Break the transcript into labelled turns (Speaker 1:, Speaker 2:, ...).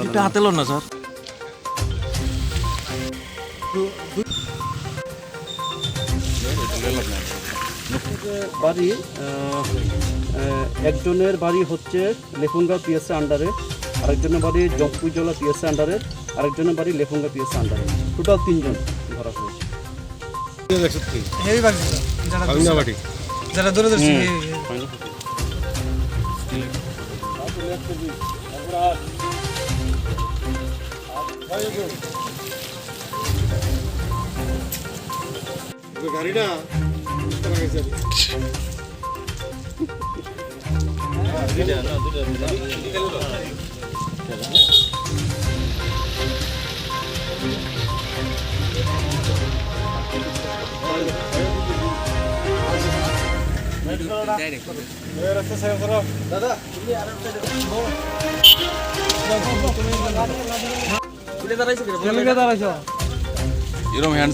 Speaker 1: এটা হাতে লোন না স্যার।
Speaker 2: বাড়ি একজনের বাড়ি হচ্ছে লেফুঙ্গা পিএসএ আন্ডারে, আরেকজনের বাড়ি জম্পুজলা পিএসএ আন্ডারে, আরেকজনের বাড়ি লেফুঙ্গা পিএসএ আন্ডারে। টোটাল 3 জন ধরা হয়েছে।
Speaker 3: যারা দূরদর্শী
Speaker 4: গাড়িটা
Speaker 1: এরকম হ্যান্ড